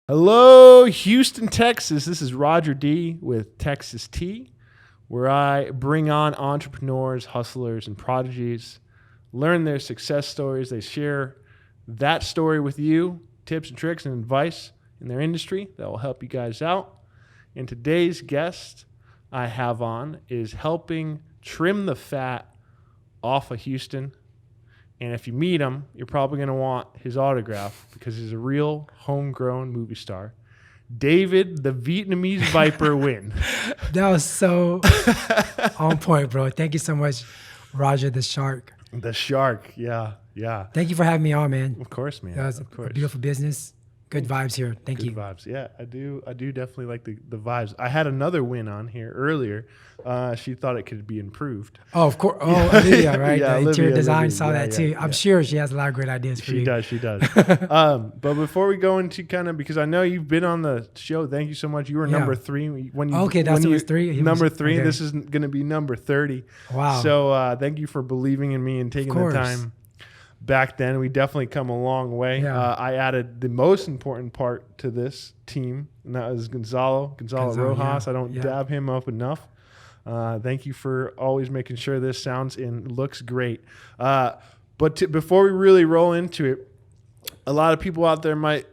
Hello, Houston, Texas. This is Roger D with Texas Tea, where I bring on entrepreneurs, hustlers, and prodigies, learn their success stories. They share that story with you, tips and tricks and advice in their industry that will help you guys out. And today's guest I have on is helping trim the fat off of Houston. And if you meet him, you're probably going to want his autograph because he's a real homegrown movie star. David, the Vietnamese Viper, Nguyen. That was so on point, bro. Thank you so much, Roger the Shark. The Shark, yeah. Thank you for having me on, man. Of course, man. That was of course. a beautiful business. Good vibes here. Thank you. Good vibes. Yeah, I do definitely like the vibes. I had another Nguyen on here earlier. She thought it could be improved. Oh, of course. Oh, Olivia, right? Yeah, the interior Olivia, design saw that too. yeah. I'm sure she has a lot of great ideas for you. She does. But before we go into kind of, because I know you've been on the show. Thank you so much. You were number 3 when you. Okay, that's when was 3. Number 3. Okay. This is going to be number 30. Wow. So thank you for believing in me and taking the time. Back then, we definitely come a long way. Yeah. I added the most important part to this team, and that was Gonzalo Rojas. Yeah. I don't dab him up enough. Thank you for always making sure this sounds and looks great. Before we really roll into it, a lot of people out there might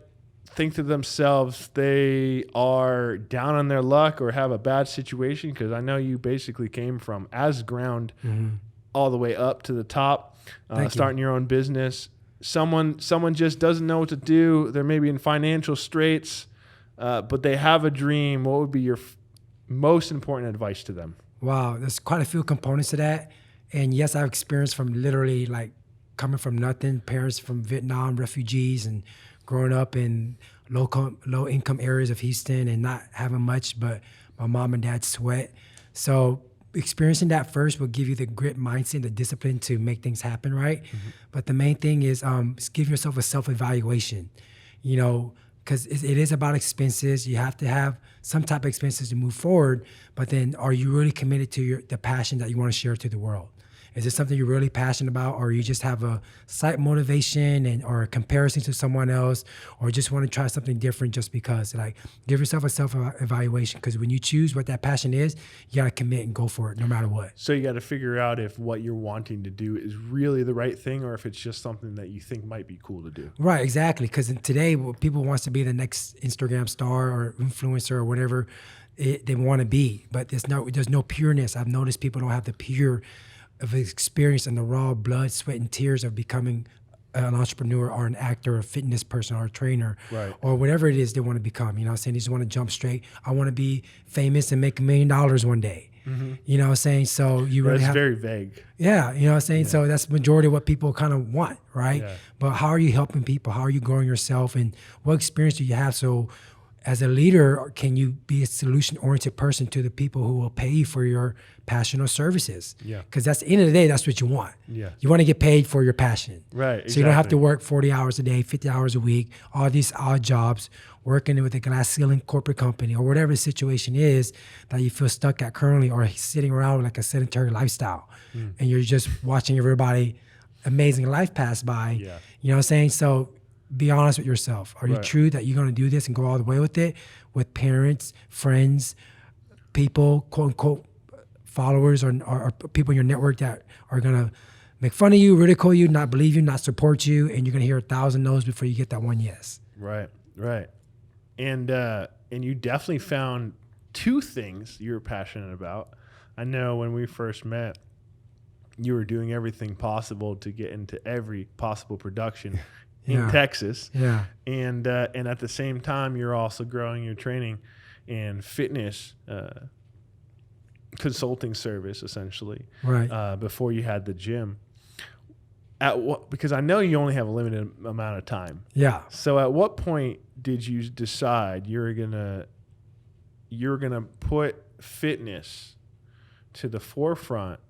think to themselves they are down on their luck or have a bad situation, because I know you basically came from as ground all the way up to the top. Starting your own business. Someone just doesn't know what to do. They're maybe in financial straits, but they have a dream. What would be your most important advice to them? Wow, there's quite a few components to that. And yes, I've experienced from literally like coming from nothing, parents from Vietnam, refugees, and growing up in low income areas of Houston and not having much, but my mom and dad sweat. So experiencing that first will give you the grit mindset, the discipline to make things happen, right? Mm-hmm. But the main thing is give yourself a self-evaluation, because it is about expenses. You have to have some type of expenses to move forward, but then are you really committed to the passion that you want to share to the world? Is it something you're really passionate about, or you just have a slight motivation or a comparison to someone else, or just want to try something different just because? Like, give yourself a self-evaluation, because when you choose what that passion is, you got to commit and go for it no matter what. So you got to figure out if what you're wanting to do is really the right thing, or if it's just something that you think might be cool to do. Right, exactly. Because today, people wants to be the next Instagram star or influencer or whatever they want to be, but there's no pureness. I've noticed people don't have the pure of experience and the raw blood, sweat, and tears of becoming an entrepreneur or an actor or a fitness person or a trainer, right, or whatever it is they want to become. You know what I'm saying? They just want to jump straight. I want to be famous and make $1 million one day. Mm-hmm. You know what I'm saying? So you really That's very vague. Yeah, you know what I'm saying? Yeah. So that's the majority of what people kind of want, right? Yeah. But how are you helping people? How are you growing yourself? And what experience do you have? So as a leader, can you be a solution-oriented person to the people who will pay you for your passion or services? Yeah. Because at the end of the day, that's what you want. Yeah. You want to get paid for your passion. Right, exactly. So you don't have to work 40 hours a day, 50 hours a week, all these odd jobs, working with a glass ceiling corporate company or whatever the situation is that you feel stuck at currently, or sitting around like a sedentary lifestyle. And you're just watching everybody amazing life pass by. Yeah. You know what I'm saying? So be honest with yourself. Are you true that you're going to do this and go all the way with it, with parents, friends, people, quote unquote, followers or people in your network that are going to make fun of you, ridicule you, not believe you, not support you, and you're going to hear 1,000 no's before you get that one yes. Right. And you definitely found 2 things you were passionate about. I know when we first met, you were doing everything possible to get into every possible production in Texas. Yeah. And at the same time, you're also growing your training and fitness consulting service, essentially. Right. Before you had the gym. Because I know you only have a limited amount of time. Yeah. So at what point did you decide you're gonna put fitness to the forefront,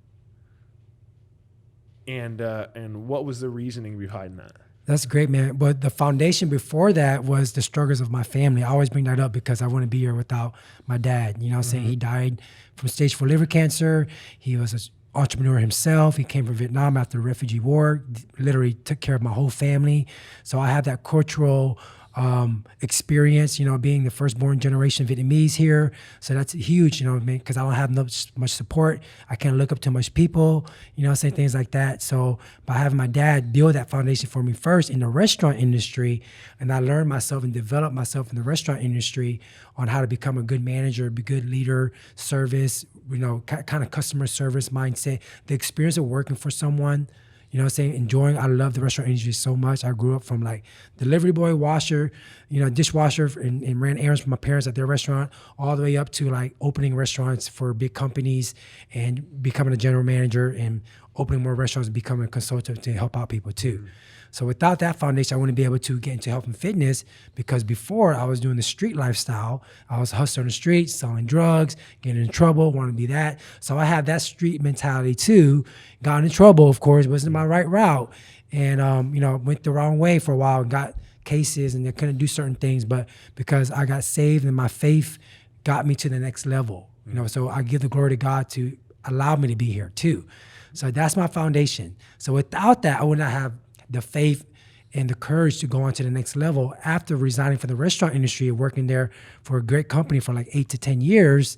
and what was the reasoning behind that? That's great, man. But the foundation before that was the struggles of my family. I always bring that up because I wouldn't be here without my dad. You know what I'm saying? He died from stage 4 liver cancer. He was an entrepreneur himself. He came from Vietnam after the refugee war, literally took care of my whole family. So I have that cultural experience, being the firstborn generation Vietnamese here. So that's huge, because I don't have much support. I can't look up to much people, saying things like that. So by having my dad build that foundation for me first in the restaurant industry, and I learned myself and developed myself in the restaurant industry on how to become a good manager, be a good leader, service, kind of customer service mindset, the experience of working for someone, I love the restaurant industry so much. I grew up from like delivery boy, washer, dishwasher, and ran errands for my parents at their restaurant, all the way up to like opening restaurants for big companies and becoming a general manager and opening more restaurants and becoming a consultant to help out people too. Mm-hmm. So without that foundation, I wouldn't be able to get into health and fitness, because before I was doing the street lifestyle. I was hustling on the streets, selling drugs, getting in trouble, wanting to be that. So I had that street mentality too. Got in trouble, of course, wasn't my right route. And, went the wrong way for a while and got cases and I couldn't do certain things. But because I got saved and my faith got me to the next level, so I give the glory to God to allow me to be here too. So that's my foundation. So without that, I would not have the faith and the courage to go on to the next level. After resigning from the restaurant industry and working there for a great company for like 8 to 10 years,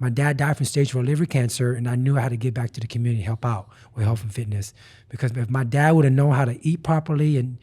my dad died from stage 4 liver cancer, and I knew I had to get back to the community, help out with health and fitness. Because if my dad would have known how to eat properly and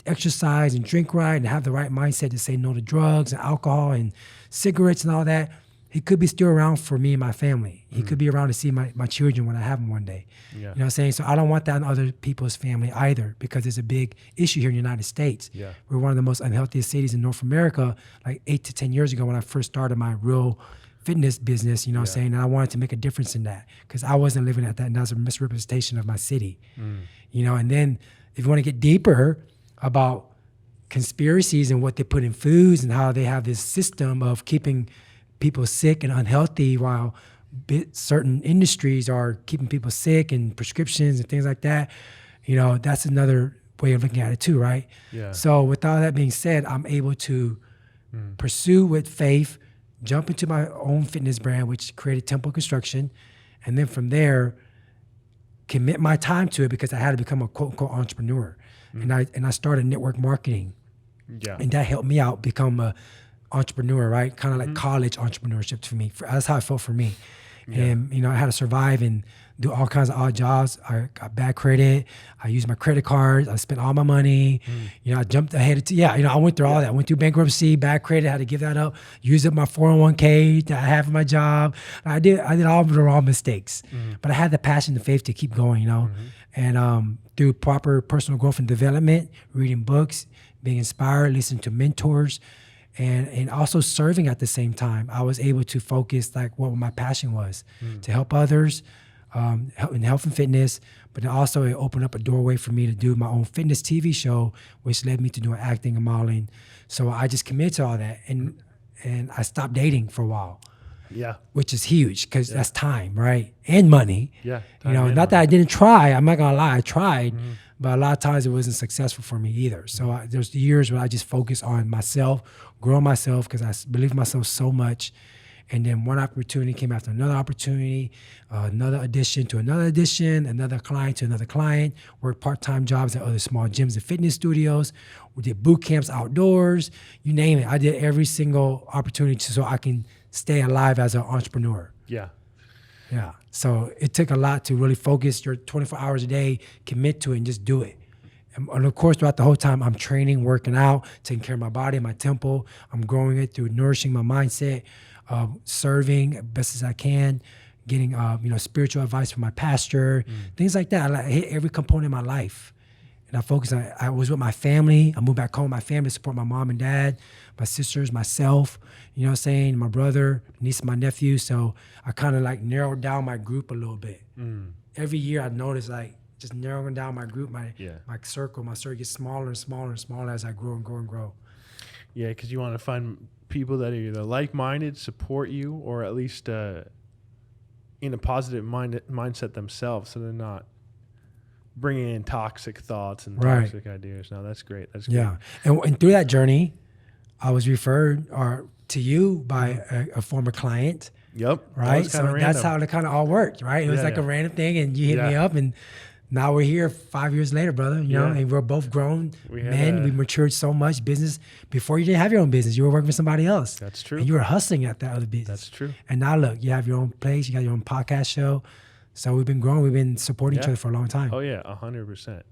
exercise and drink right and have the right mindset to say no to drugs and alcohol and cigarettes and all that, he could be still around for me and my family. He could be around to see my children when I have them one day. Yeah. You know what I'm saying? So I don't want that in other people's family either, because it's a big issue here in the United States. Yeah. We're one of the most unhealthiest cities in North America, like 8 to 10 years ago when I first started my real fitness business, what I'm saying? And I wanted to make a difference in that, because I wasn't living at that, and that was a misrepresentation of my city. And then if you want to get deeper about conspiracies and what they put in foods and how they have this system of keeping people sick and unhealthy, while certain industries are keeping people sick and prescriptions and things like that, that's another way of looking at it too, right? Yeah. So with all that being said, I'm able to pursue with faith, jump into my own fitness brand, which created Temple Construction, and then from there, commit my time to it, because I had to become a quote unquote entrepreneur. And I started network marketing. Yeah. And that helped me out become a entrepreneur, right? Kind of like college entrepreneurship for me. That's how it felt for me. Yeah. And, I had to survive and do all kinds of odd jobs. I got bad credit. I used my credit cards. I spent all my money. I jumped ahead. I went through all that. I went through bankruptcy, bad credit, had to give that up, used up my 401k that I have in my job. I did all of the wrong mistakes. But I had the passion and faith to keep going, And through proper personal growth and development, reading books, being inspired, listening to mentors, and also serving at the same time, I was able to focus like what my passion was, to help others in health and fitness, but then also it opened up a doorway for me to do my own fitness TV show, which led me to doing acting and modeling. So I just committed to all that, and I stopped dating for a while. Yeah, which is huge, because that's time, right, and money. Yeah, not that I didn't try. I'm not gonna lie, I tried. But a lot of times it wasn't successful for me either. So there's years where I just focused on myself, growing myself, because I believe in myself so much. And then one opportunity came after another opportunity, another addition to another addition, another client to another client, worked part-time jobs at other small gyms and fitness studios. We did boot camps outdoors, you name it. I did every single opportunity so I can stay alive as an entrepreneur. Yeah. Yeah. So it took a lot to really focus your 24 hours a day, commit to it, and just do it. And of course, throughout the whole time, I'm training, working out, taking care of my body, my temple. I'm growing it through nourishing my mindset, serving as best as I can, getting spiritual advice from my pastor, things like that. I hit every component of my life. And I focused on, I was with my family. I moved back home with my family to support my mom and dad, my sisters, myself, my brother, niece, and my nephew. So I kind of like narrowed down my group a little bit. Every year I noticed like just narrowing down my group, my circle gets smaller and smaller and smaller as I grow and grow and grow. Yeah, because you want to find people that are either like-minded, support you, or at least in a positive mindset themselves, so they're not bringing in toxic thoughts and toxic ideas. No, that's great. That's great. Yeah, and through that journey, I was referred to you by a former client. Yep. Right. So that's how it kind of all worked. Right. It was like a random thing, and you hit me up, and now we're here 5 years later, brother, you know, and we're both grown men. We matured so much business. Before you didn't have your own business. You were working for somebody else. That's true. And you were hustling at that other business. That's true. And now look, you have your own place. You got your own podcast show. So we've been growing. We've been supporting each other for a long time. Oh, yeah, 100%.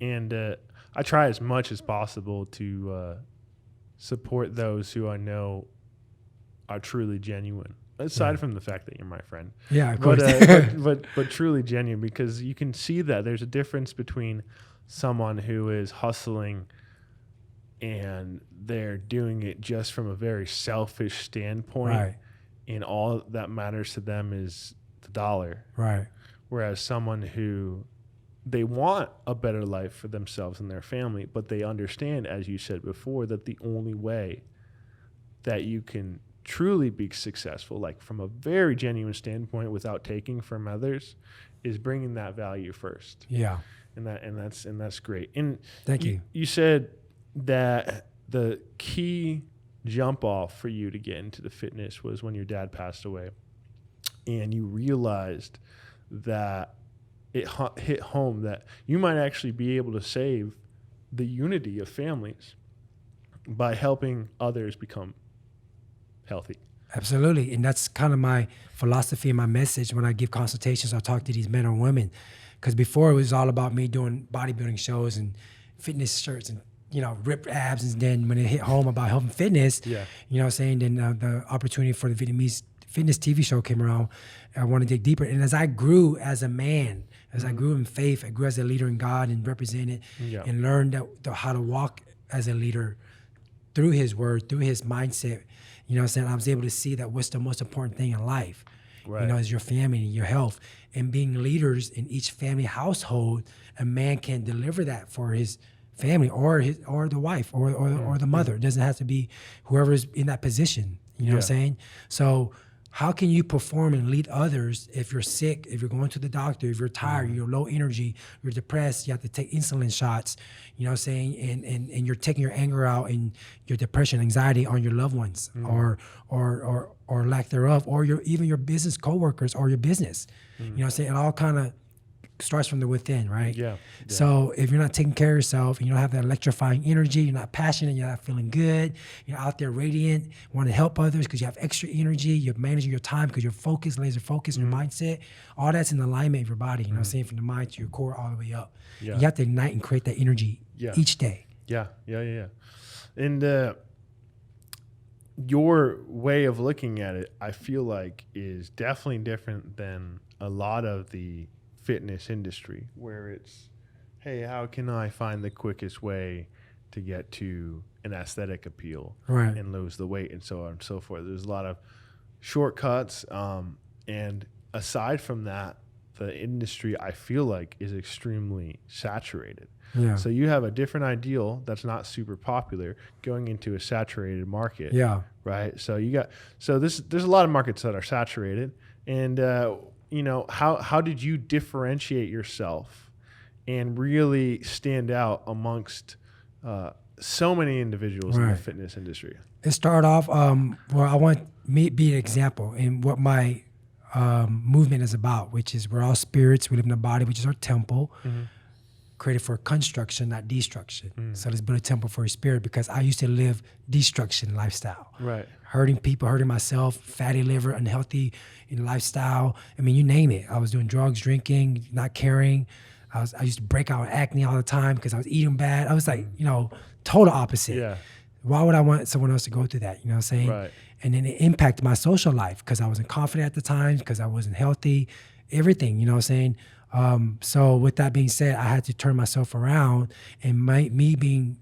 And I try as much as possible to support those who I know are truly genuine. Aside from the fact that you're my friend. Yeah, of course. But truly genuine, because you can see that there's a difference between someone who is hustling and they're doing it just from a very selfish standpoint. Right. And all that matters to them is the dollar. Right. Whereas someone who they want a better life for themselves and their family, but they understand, as you said before, that the only way that you can truly be successful, like from a very genuine standpoint, without taking from others, is bringing that value first. Yeah, and that's great. And thank you. You said that the key jump off for you to get into the fitness was when your dad passed away, and you realized that it hit home that you might actually be able to save the unity of families by helping others become healthy. Absolutely. And that's kind of my philosophy and my message when I give consultations or talk to these men or women. Because before it was all about me doing bodybuilding shows and fitness shirts and, you know, ripped abs. And then when it hit home about health and fitness, you know what I'm saying, then the opportunity for the Vietnamese fitness TV show came around. I want to dig deeper. And as I grew as a man, as I grew in faith, I grew as a leader in God and represented and learned how to walk as a leader through his word, through his mindset. You know what I'm saying? I was able to see that what's the most important thing in life, you know, is your family and your health. And being leaders in each family household, a man can deliver that for his family or the wife or the mother. It doesn't have to be whoever is in that position. You know what I'm saying? So how can you perform and lead others if you're sick, if you're going to the doctor, if you're tired, you're low energy, you're depressed, you have to take insulin shots, you know what I'm saying? And you're taking your anger out and your depression, anxiety on your loved ones or lack thereof, or even your business coworkers or your business. You know what I'm saying? It all kind of starts from the within, right? Yeah. So if you're not taking care of yourself, and you don't have that electrifying energy, you're not passionate, you're not feeling good, you're out there radiant, want to help others because you have extra energy, you're managing your time because you're focused, laser focused, your mindset, all that's in alignment of your body, you know what I'm saying, from the mind to your core all the way up. You have to ignite and create that energy each day. Yeah. And your way of looking at it, I feel like, is definitely different than a lot of the fitness industry, where it's, hey, how can I find the quickest way to get to an aesthetic appeal and lose the weight and so on and so forth. There's a lot of shortcuts. And aside from that, the industry, I feel like, is extremely saturated. Yeah. So you have a different ideal that's not super popular going into a saturated market. Yeah. Right. So there's a lot of markets that are saturated, and you know, how did you differentiate yourself and really stand out amongst so many individuals in the fitness industry? It started off where I want me to be an example in what my movement is about, which is we're all spirits. We live in a body, which is our temple. Created for construction, not destruction. So let's build a temple for your spirit, because I used to live destruction lifestyle. Right. Hurting people, hurting myself, fatty liver, unhealthy in lifestyle. I mean, you name it. I was doing drugs, drinking, not caring. I used to break out with acne all the time because I was eating bad. I was like, you know, total opposite. Yeah. Why would I want someone else to go through that? You know what I'm saying? Right. And then it impacted my social life because I wasn't confident at the time, because I wasn't healthy, everything, you know what I'm saying? So with that being said, I had to turn myself around, and me being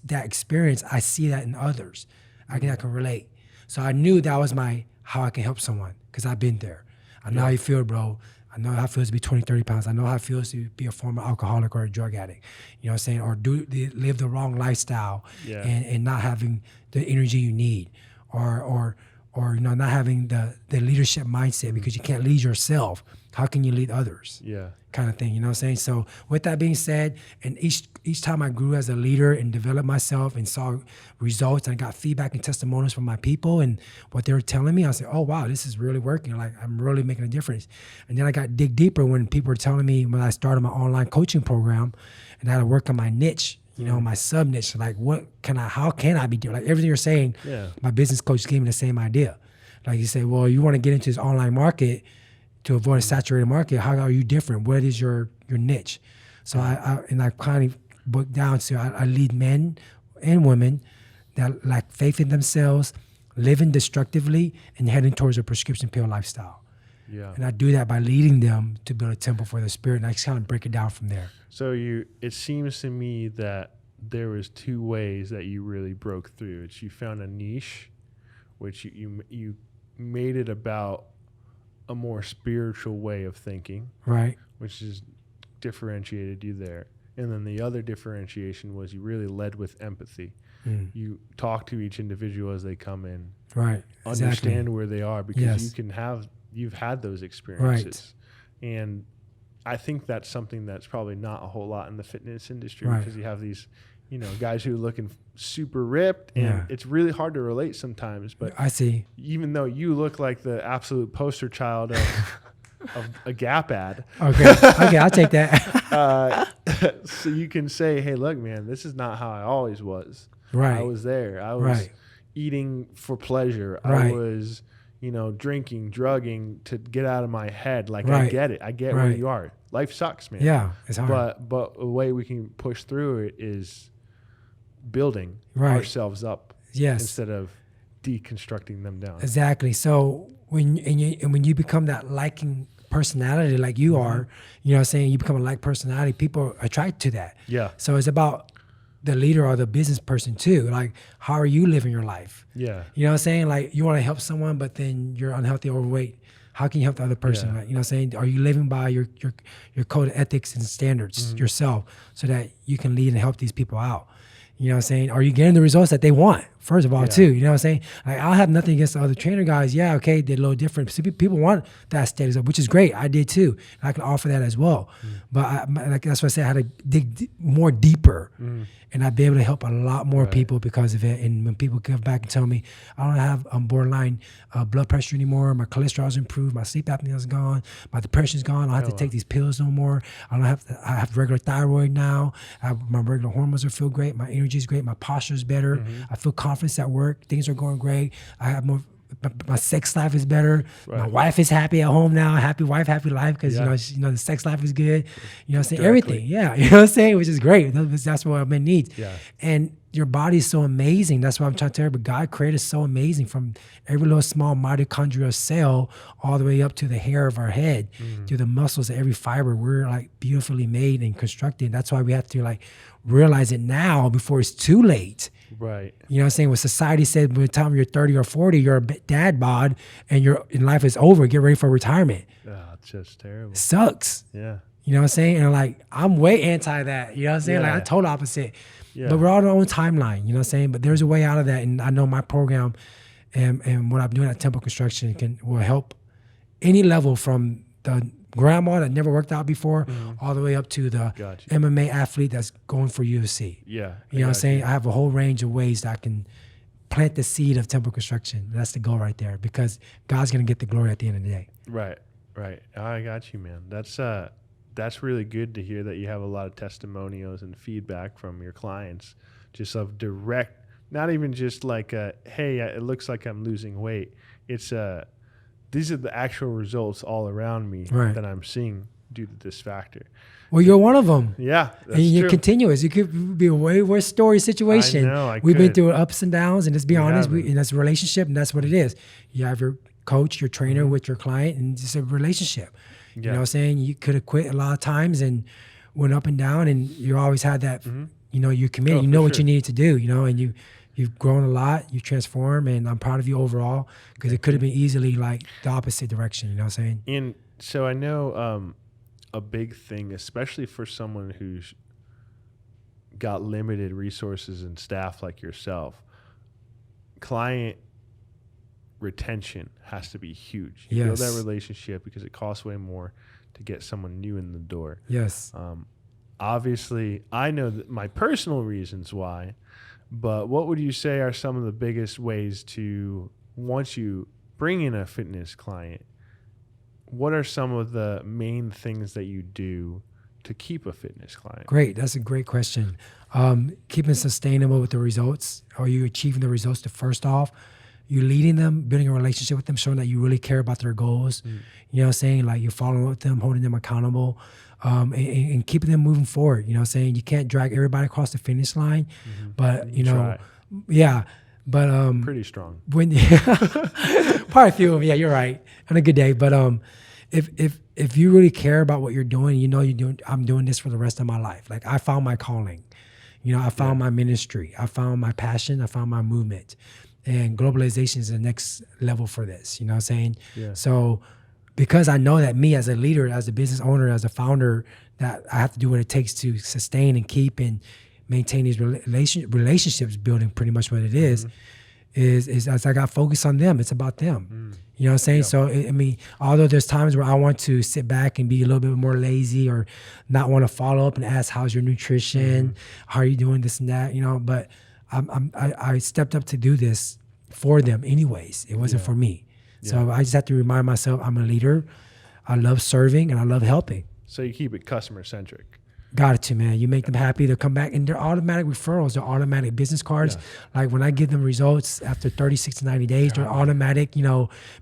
that experience, I see that in others. I can relate. So I knew that was how I can help someone, because I've been there. I know how you feel, bro. I know how it feels to be 20, 30 pounds. I know how it feels to be a former alcoholic or a drug addict, you know what I'm saying? Or live the wrong lifestyle and not having the energy you need, or or not having the leadership mindset because you can't lead yourself. How can you lead others? Yeah. Kind of thing, you know what I'm saying? So with that being said, and each time I grew as a leader and developed myself and saw results and I got feedback and testimonials from my people and what they were telling me, I said, oh wow, this is really working. Like I'm really making a difference. And then I got dig deeper when people were telling me when I started my online coaching program and I had to work on my niche, my sub niche, like how can I be doing? Like everything you're saying, my business coach gave me the same idea. Like you say, well, you want to get into this online market to avoid a saturated market. How are you different? What is your niche? So I kind of booked down to I lead men and women that lack faith in themselves, living destructively, and heading towards a prescription pill lifestyle. Yeah. And I do that by leading them to build a temple for the spirit, and I just kind of break it down from there. So it seems to me that there was two ways that you really broke through. It's you found a niche, which you made it about a more spiritual way of thinking, right? Which is differentiated you there. And then the other differentiation was you really led with empathy. You talk to each individual as they come in, right? Understand where they are because you've had those experiences, right. And I think that's something that's probably not a whole lot in the fitness industry, right. Because you have these, guys who are looking super ripped, and it's really hard to relate sometimes. But I see, even though you look like the absolute poster child of a Gap ad, okay, I'll take that. So you can say, "Hey, look, man, this is not how I always was. Right, I was there. I was eating for pleasure. Right. I was." Drinking, drugging to get out of my head. Like, right. I get it. I get where you are. Life sucks, man. Yeah, it's hard. But the way we can push through it is building ourselves up, instead of deconstructing them down. Exactly. So when you become that liking personality, like you are, you become a like personality. People attract to that. Yeah. So it's about the leader or the business person too. Like, how are you living your life? Yeah. You know what I'm saying? Like, you want to help someone, but then you're unhealthy, overweight. How can you help the other person? Like, you know what I'm saying? Are you living by your code of ethics and standards yourself so that you can lead and help these people out? You know what I'm saying? Are you getting the results that they want, first of all, too? You know what I'm saying? Like, I'll have nothing against the other trainer guys. Yeah, okay, they're a little different. So people want that status up, which is great. I did too. And I can offer that as well. But that's why I said I had to dig more deeper. And I'd be able to help a lot more people because of it. And when people come back and tell me, I don't have borderline blood pressure anymore, my cholesterol's improved, my sleep apnea's gone, my depression's gone, I don't have to take these pills no more. I have regular thyroid now. My regular hormones feel great. My energy's great. My posture's better. I feel confidence at work. Things are going great. I have more. My sex life is better. Right. My wife is happy at home now. Happy wife, happy life, because the sex life is good. You know what I'm saying? Everything. Yeah. You know what I'm saying? Which is great. That's what a man needs. Yeah. And your body is so amazing. That's what I'm trying to tell you. But God created so amazing, from every little small mitochondrial cell all the way up to the hair of our head, to the muscles of every fiber. We're like beautifully made and constructed. That's why we have to like realize it now before it's too late. Right. You know what I'm saying? When society said by the time you're 30 or 40, you're a dad bod and life is over, get ready for retirement. It's just terrible. It sucks. Yeah. You know what I'm saying? And like, I'm way anti that. You know what I'm saying? Like, I'm total opposite. Yeah. But we're all on our own timeline. You know what I'm saying? But there's a way out of that. And I know my program and what I'm doing at Temple Construction will help any level, from the grandma that never worked out before all the way up to the MMA athlete that's going for UFC. Yeah. You know what I'm saying? I have a whole range of ways that I can plant the seed of Temple Construction. That's the goal right there, because God's going to get the glory at the end of the day. Right. I got you, man. That's really good to hear that you have a lot of testimonials and feedback from your clients, just of direct, not even just like, hey, it looks like I'm losing weight. It's these are the actual results all around me that I'm seeing due to this factor. Well, you're one of them. Yeah, that's and you're true. Continuous. You could be a way worse story situation. I know. We've been through ups and downs, and let's be honest, and that's a relationship, and that's what it is. You have your coach, your trainer with your client, and it's a relationship. You know what I'm saying? You could have quit a lot of times and went up and down, and you always had that, you're committed. You know what you needed to do, and you've grown a lot, you've transformed, and I'm proud of you overall, because it could have been easily like the opposite direction, you know what I'm saying? And so I know a big thing, especially for someone who's got limited resources and staff like yourself, client retention has to be huge. Yes. Build that relationship because it costs way more to get someone new in the door. Yes. Obviously, I know that my personal reasons why, but what would you say are some of the biggest ways to, once you bring in a fitness client, what are some of the main things that you do to keep a fitness client? Great. That's a great question. Keeping sustainable with the results. Are you achieving the results first off? You're leading them, building a relationship with them, showing that you really care about their goals. You know what I'm saying? Like you're following with them, holding them accountable, and keeping them moving forward. You know what I'm saying? You can't drag everybody across the finish line, but you know, Try. yeah. But Pretty strong. when probably a few of them, yeah, you're right. On a good day. But if you really care about what you're doing, you know I'm doing this for the rest of my life. Like I found my calling. You know, I found my ministry. I found my passion. I found my movement. And globalization is the next level for this. You know what I'm saying? Yeah. So because I know that me as a leader, as a business owner, as a founder, that I have to do what it takes to sustain and keep and maintain these relationships building, pretty much what it is as I got focused on them. It's about them. You know what I'm saying? So, I mean, although there's times where I want to sit back and be a little bit more lazy or not want to follow up and ask, how's your nutrition? How are you doing this and that? You know, but I stepped up to do this for them anyways. It wasn't for me. So I just have to remind myself I'm a leader. I love serving and I love helping. So you keep it customer centric. Got to, man. You make them happy. They'll come back, and they're automatic referrals. They're automatic business cards. Yeah. Like when I give them results after 30, 60, 90 days, they're automatic,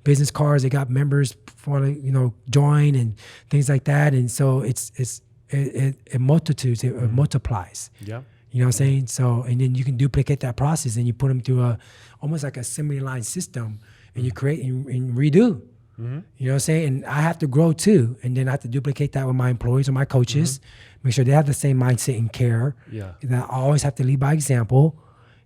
business cards. They got members want to, join and things like that. And so it multitudes, it multiplies. Yeah. You know what I'm saying? So, and then you can duplicate that process and you put them through almost like a assembly line system, and you create and redo. You know what I'm saying? And I have to grow too. And then I have to duplicate that with my employees or my coaches, make sure they have the same mindset and care. Yeah. And I always have to lead by example.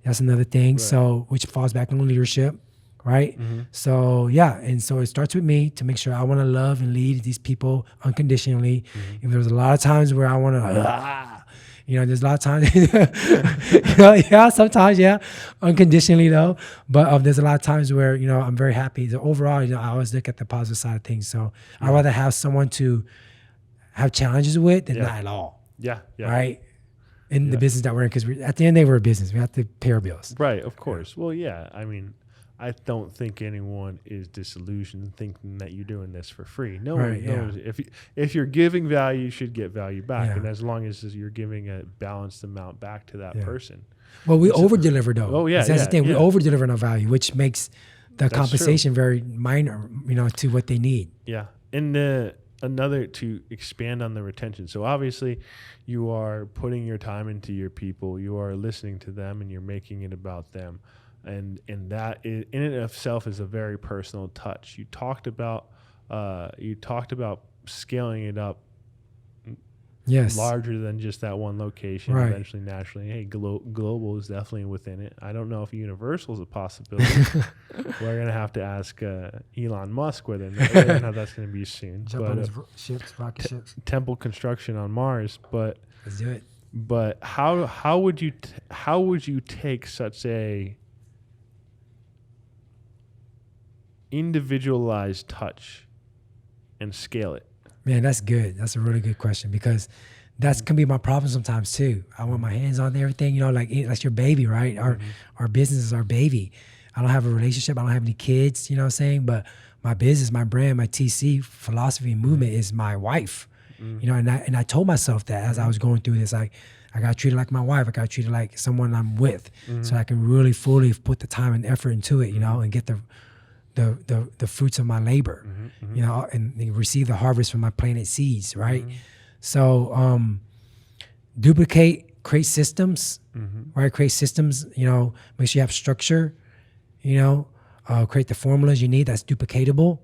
That's another thing. Right. So, which falls back on leadership, right? So, yeah. And so it starts with me to make sure I want to love and lead these people unconditionally. If there's a lot of times where I want to, there's a lot of times, sometimes, unconditionally though. But there's a lot of times where, I'm very happy. So overall, I always look at the positive side of things. So I'd rather have someone to have challenges with than not at all. Yeah. Right? In the business that we're in, because at the end of the day, we're a business. We have to pay our bills. Right, of course. Well, yeah, I mean, I don't think anyone is disillusioned thinking that you're doing this for free. No one knows. If you're giving value, you should get value back. And as long as you're giving a balanced amount back to that person. Well, we over-deliver, though. Oh, yeah. That's the thing. We over-deliver in our value, which makes the compensation very minor, to what they need. Yeah. And another, to expand on the retention. So obviously you are putting your time into your people. You are listening to them, and you're making it about them. And that is, in and of itself, is a very personal touch. You talked about scaling it up, larger than just that one location. Right. Eventually, naturally, hey, global is definitely within it. I don't know if universal is a possibility. We're gonna have to ask Elon Musk whether or not that's gonna be soon. Jump on his rocket ships. Temple construction on Mars, but let's do it. But how would you take such a individualized touch and scale it? Man, that's good. That's a really good question, because that's can be my problem sometimes too. I want my hands on everything, like that's your baby, right? Our business is our baby. I don't have a relationship. I don't have any kids, you know what I'm saying? But my business, my brand, my TC philosophy and movement is my wife, and I told myself that as I was going through this, I got treated like my wife. I got treated like someone I'm with, so I can really fully put the time and effort into it, and get the fruits of my labor, and receive the harvest from my planted seeds, right? So create systems, right? Create systems, make sure you have structure, create the formulas you need that's duplicatable,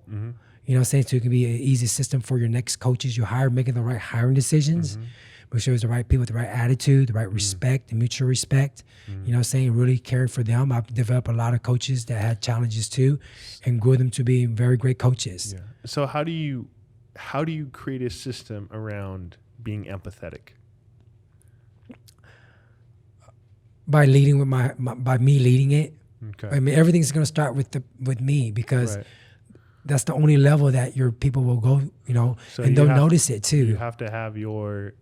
so it can be an easy system for your next coaches you hire, making the right hiring decisions. Make sure it's the right people with the right attitude, the right respect, the mutual respect, really caring for them. I've developed a lot of coaches that had challenges too, and grew them to be very great coaches. Yeah. So how do you create a system around being empathetic? By leading with by me leading it, Okay. I mean, everything's going to start with me, because Right. that's the only level that your people will go, So and you they'll have notice it too. You have to have your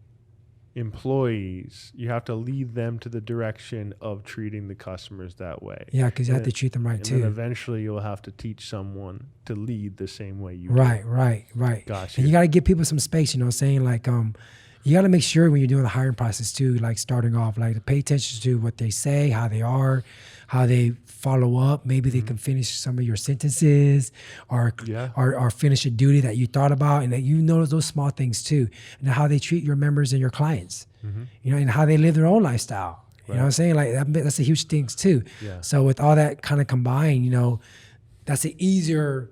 employees, you have to lead them to the direction of treating the customers that way. Yeah, because you And have to treat them right And then too. eventually you'll have to teach someone to lead the same way you Right, do. right. Gotcha. And you got to give people some space, saying like, you got to make sure when you're doing the hiring process too, like starting off, like to pay attention to what they say, how they are, how they follow up. Maybe they can finish some of your sentences, or Yeah. or finish a duty that you thought about, and that those small things too, and how they treat your members and your clients, and how they live their own lifestyle. You know what I'm saying? Like that's a huge thing too. Yeah. So with all that kind of combined, that's an easier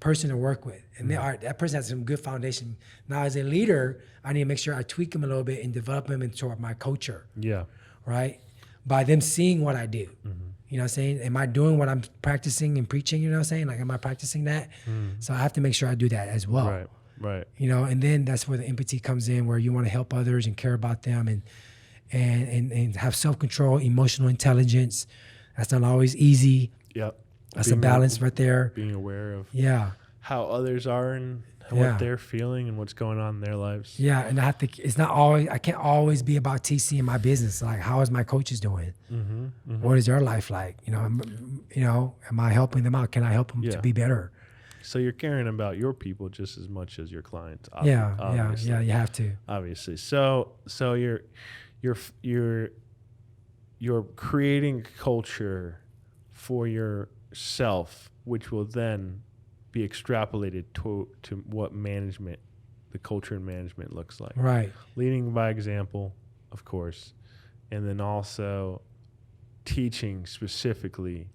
person to work with, and that person has some good foundation. Now, as a leader, I need to make sure I tweak them a little bit and develop them into my culture, Yeah. right? By them seeing what I do. You know what I'm saying? Am I doing what I'm practicing and preaching? You know what I'm saying? Like, am I practicing that? So I have to make sure I do that as well. Right. And then that's where the empathy comes in, where you want to help others and care about them, and have self-control, emotional intelligence. That's not always easy. Yep. That's a balance right there. Being aware of how others are and what they're feeling and what's going on in their lives. Yeah, and I can't always be about TC and my business. Like, how is my coaches doing? What is their life like? Am I helping them out? Can I help them to be better? So you're caring about your people just as much as your clients. Yeah, you have to. Obviously. So you're creating a culture for yourself, which will then be extrapolated to what the culture and management looks like. Right. Leading by example, of course, and then also teaching specifically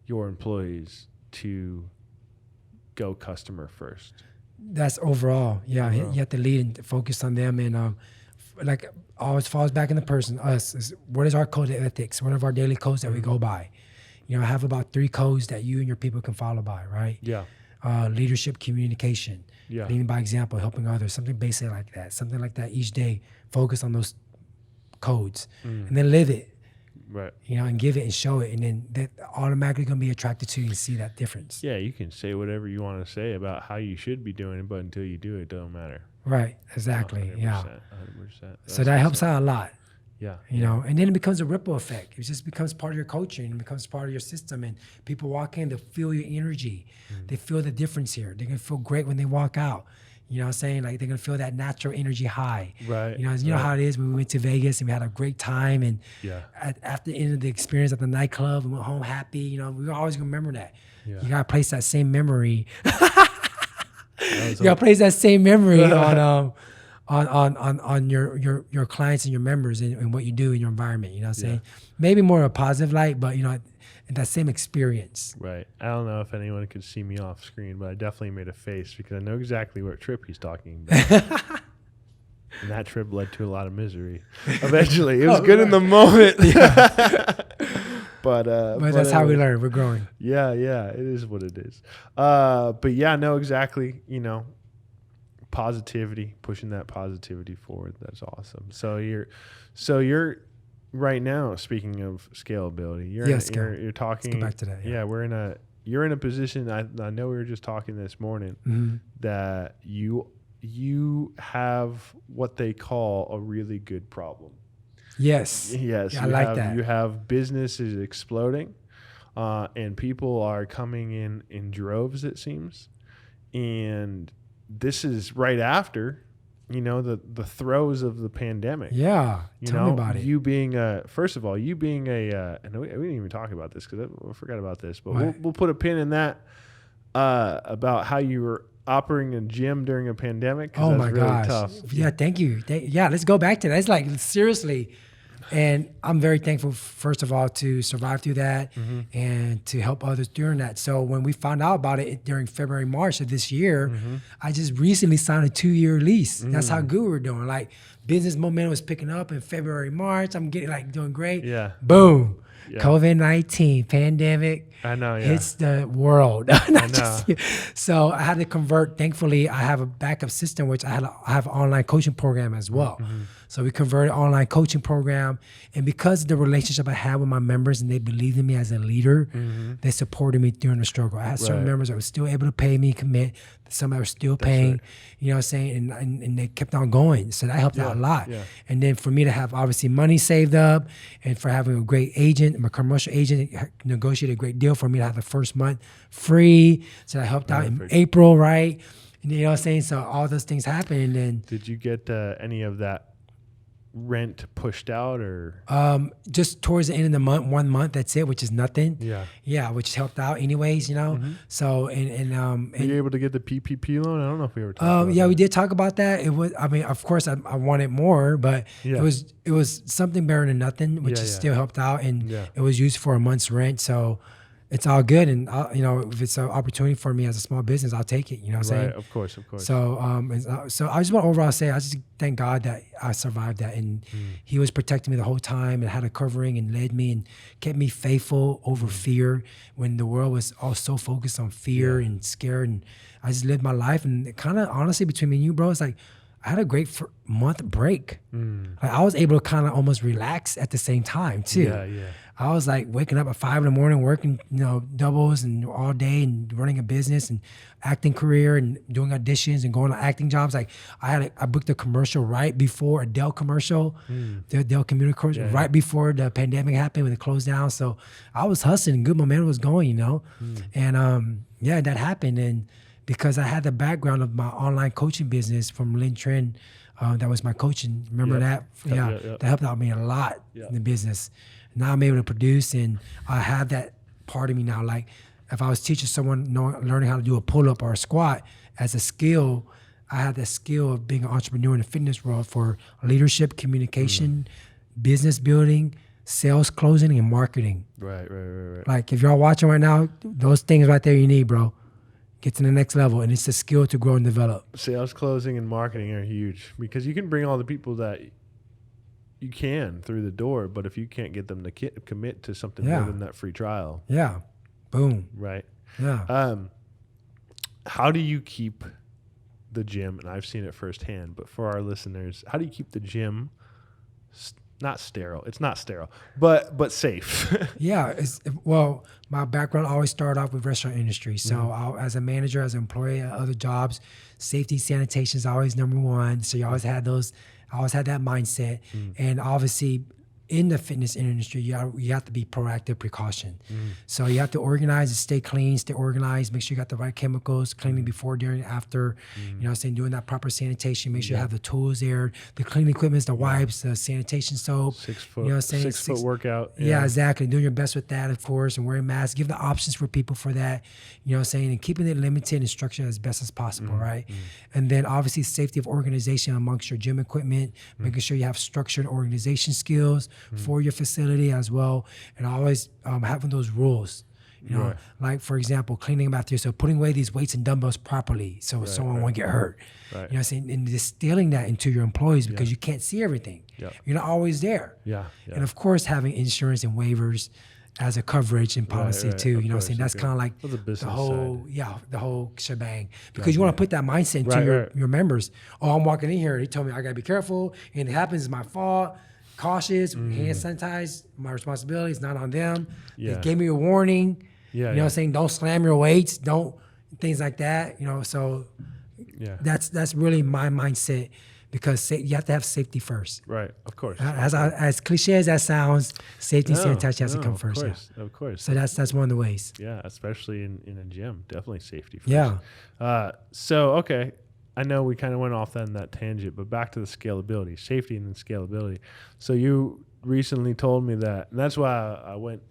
your employees to go customer first. That's overall. Yeah, you have to lead and focus on them, and like always falls back in the person. Us. What is our code of ethics? What are our daily codes that we go by? I have about 3 codes that you and your people can follow by, right? Yeah. Leadership, communication, leading by example, helping others, something basic like that. Something like that each day. Focus on those codes, and then live it. Right. And give it and show it, and then that automatically going to be attracted to you and see that difference. Yeah, you can say whatever you want to say about how you should be doing it, but until you do it, it don't matter. Right. Exactly. 100%, Yeah. 100%. So that helps out a lot. Yeah. And then it becomes a ripple effect. It just becomes part of your culture, and it becomes part of your system. And people walk in, they feel your energy. They feel the difference here. They're going to feel great when they walk out. You know what I'm saying? Like, they're going to feel that natural energy high. Right. You know how it is when we went to Vegas and we had a great time. And after the end of the experience at the nightclub, and went home happy, we're always going to remember that. Yeah. You got to place that same memory. You got to place that same memory on your clients and your members, and what you do in your environment. You know what I'm saying? Maybe more of a positive light, but that same experience. Right. I don't know if anyone could see me off screen, but I definitely made a face because I know exactly what trip he's talking about. And that trip led to a lot of misery. Eventually, it was good in the moment. But that's how we learn. We're growing. Yeah, it is what it is. But yeah, no, exactly. Positivity, pushing that positivity forward. That's awesome. So you're right now, speaking of scalability, you're talking. Let's go back to that. Yeah, you're in a position. I know we were just talking this morning that you have what they call a really good problem. Yes. Yes. Yeah, I like that. You have businesses exploding, and people are coming in droves, it seems, and this is right after, the throes of the pandemic. Yeah. Tell me about it. You being first of all, and we didn't even talk about this because I forgot about this, but we'll put a pin in that about how you were operating a gym during a pandemic. Oh my really gosh. Tough. Yeah. Thank you. Let's go back to that. It's like, seriously. And I'm very thankful, first of all, to survive through that and to help others during that. So when we found out about it during February, March of this year, I just recently signed a 2-year lease. That's how good we were doing. Like, business momentum was picking up in February, March. I'm getting doing great. Yeah. Boom. COVID-19 pandemic I know, yeah. hits the world. Not just know. you. So I had to convert. Thankfully, I have a backup system, which I have an online coaching program as well. So we converted online coaching program. And because of the relationship I had with my members and they believed in me as a leader, they supported me during the struggle. I had certain members that were still able to pay me, commit. Some that were still paying, you know what I'm saying? And they kept on going. So that helped out a lot. Yeah. And then for me to have obviously money saved up and for having a great agent, my commercial agent negotiated a great deal for me to have the first month free. So that helped out in April, right? And you know what I'm saying? So all those things happened. And then did you get any of that rent pushed out or just towards the end of the month, 1 month, that's it, which is nothing. Yeah, which helped out anyways, you know. So were you able to get the PPP loan? I don't know if we ever talked about yeah, that. we did talk about that. It was, I mean, of course I wanted more, but it was something better than nothing, which still helped out, and it was used for a month's rent. So it's all good. And you know, if it's an opportunity for me as a small business, I'll take it. You know what I'm saying? Of course. So, so I just want to overall say, I just thank God that I survived that, and He was protecting me the whole time, and had a covering and led me and kept me faithful over fear when the world was all so focused on fear and scared. And I just lived my life, and kind of honestly, between me and you, bro, it's like I had a great month break. Like I was able to kind of almost relax at the same time too. Yeah. I was like waking up at 5 a.m, working, you know, doubles and all day and running a business and acting career and doing auditions and going to acting jobs. Like I booked a commercial right before a Dell commercial, the Dell commuter commercial, right before the pandemic happened when it closed down. So I was hustling, good momentum was going, you know, and that happened. And because I had the background of my online coaching business from Lynn Trin, that was my coaching. Remember that? That helped out me a lot in the business. Now I'm able to produce, and I have that part of me now. Like if I was teaching someone learning how to do a pull-up or a squat as a skill, I have that skill of being an entrepreneur in the fitness world for leadership, communication, business building, sales closing, and marketing. Right. Like if y'all watching right now, those things right there you need, bro. Get to the next level, and it's a skill to grow and develop. Sales, closing, and marketing are huge because you can bring all the people that you can through the door, but if you can't get them to commit to something more than that free trial. Yeah. Boom. Right. Yeah. How do you keep the gym, and I've seen it firsthand, but for our listeners, how do you keep the gym not sterile? It's not sterile, but safe. Well, my background always started off with restaurant industry. So as a manager, as an employee at other jobs, safety, sanitation is always number one. So you always had those. I always had that mindset. And obviously in the fitness industry, you have to be proactive precaution. So you have to organize and stay clean, stay organized, make sure you got the right chemicals, cleaning before, during, after, you know what I'm saying, doing that proper sanitation, make sure you have the tools there, the cleaning equipment, the wipes, the sanitation soap. 6 foot, you know what I'm saying? 6 foot workout. Yeah, exactly. Doing your best with that, of course, and wearing masks. Give the options for people for that, you know what I'm saying, and keeping it limited and structured as best as possible, right? And then obviously safety of organization amongst your gym equipment, making sure you have structured organization skills for your facility as well, and always having those rules, you know, like for example, cleaning them after yourself, putting away these weights and dumbbells properly so someone won't get hurt. You know what I'm saying? And distilling that into your employees because you can't see everything. You're not always there. And of course, having insurance and waivers as a coverage and policy too. You know what I'm saying? That's kind of like the whole shebang. Because you want to put that mindset into your members. Oh, I'm walking in here. They told me I got to be careful. And it happens, it's my fault. Cautious, hand sanitize, my responsibility, it's not on them. They gave me a warning. You know what I'm saying? Don't slam your weights, don't, things like that, you know. So that's really my mindset, because you have to have safety first. Right, of course. As cliche as that sounds, safety and sanitation has to come first. Of course. So that's one of the ways. Yeah, especially in a gym, definitely safety first. Yeah. So, okay. I know we kind of went off on that tangent, but back to the scalability, safety and then scalability. So you recently told me that, and that's why I went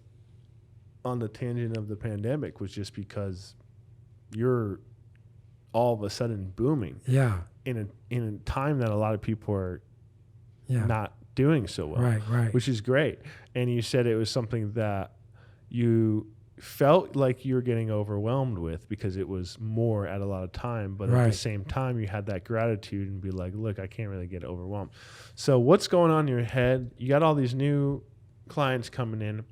on the tangent of the pandemic, was just because you're all of a sudden booming. In a time that a lot of people are not doing so well. Right. Which is great. And you said it was something that you felt like you were getting overwhelmed with because it was more at a lot of time, but at the same time you had that gratitude and be like, look, I can't really get overwhelmed. So what's going on in your head? You got all these new clients coming in.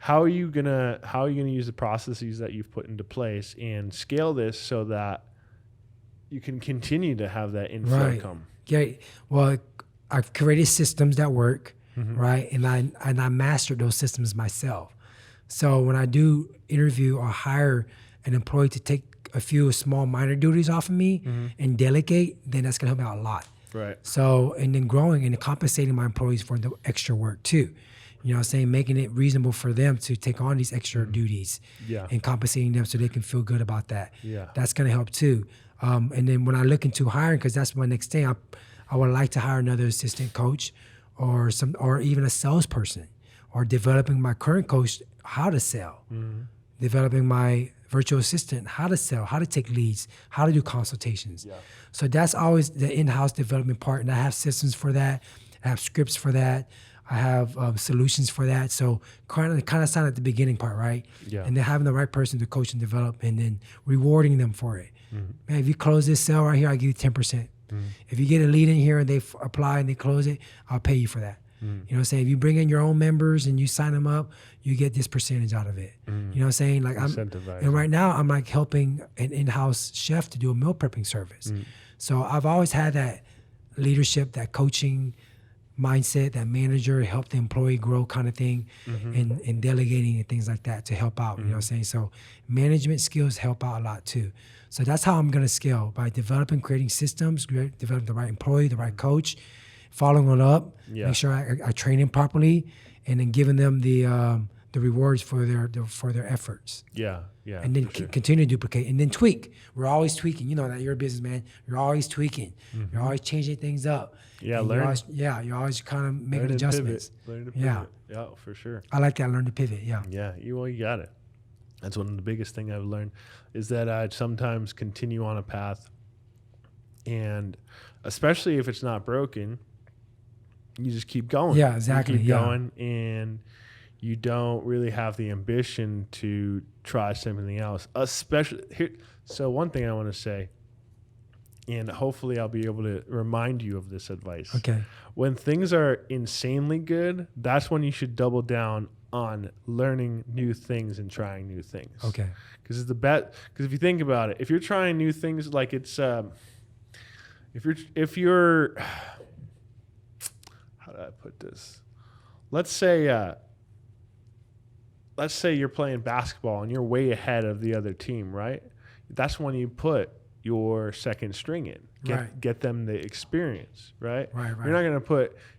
how are you gonna use the processes that you've put into place and scale this so that you can continue to have that inflow come? Yeah. Well, I've created systems that work, Mm-hmm. right? And I mastered those systems myself. So when I do interview or hire an employee to take a few small minor duties off of me and delegate, then that's gonna help me out a lot. Right. So, and then growing and compensating my employees for the extra work too. You know what I'm saying? Making it reasonable for them to take on these extra duties Yeah. and compensating them so they can feel good about that. Yeah. That's going to help too. And then when I look into hiring, because that's my next thing, I would like to hire another assistant coach or even a salesperson, or developing my current coach how to sell, developing my virtual assistant how to sell, how to take leads, how to do consultations. Yeah. So that's always the in-house development part, and I have systems for that. I have scripts for that. I have solutions for that. So kind of sound at the beginning part, right? Yeah. And then having the right person to coach and develop, and then rewarding them for it. Man, if you close this sale right here, I give you 10%. If you get a lead in here and they apply and they close it, I'll pay you for that. You know what I'm saying? If you bring in your own members and you sign them up, you get this percentage out of it. You know what I'm saying? Like and right now I'm like helping an in-house chef to do a meal prepping service. So I've always had that leadership, that coaching mindset, that manager, help the employee grow kind of thing, and delegating and things like that to help out. You know what I'm saying? So management skills help out a lot too. So that's how I'm going to scale, by developing, creating systems, developing the right employee, the right coach, following it up, make sure I train them properly, and then giving them the rewards for their efforts. Yeah. And then continue to duplicate and then tweak. We're always tweaking. You know that, you're a businessman. You're always tweaking. You're always changing things up. Yeah, and learn. You're always kind of making adjustments. Learn to pivot. Yeah, for sure. I like that. Learn to pivot. Yeah. Yeah, you got it. That's one of the biggest thing I've learned, is that I'd sometimes continue on a path, and especially if it's not broken, you just keep going. Yeah, exactly. You keep going, and you don't really have the ambition to try something else. Especially here. So one thing I want to say, and hopefully I'll be able to remind you of this advice. Okay. When things are insanely good, that's when you should double down on learning new things and trying new things. Okay. Because it's the bet. Because if you think about it, if you're trying new things, like it's if you're how do I put this? Let's say you're playing basketball and you're way ahead of the other team, right? That's when you put your second string in. Get them the experience, right? Right.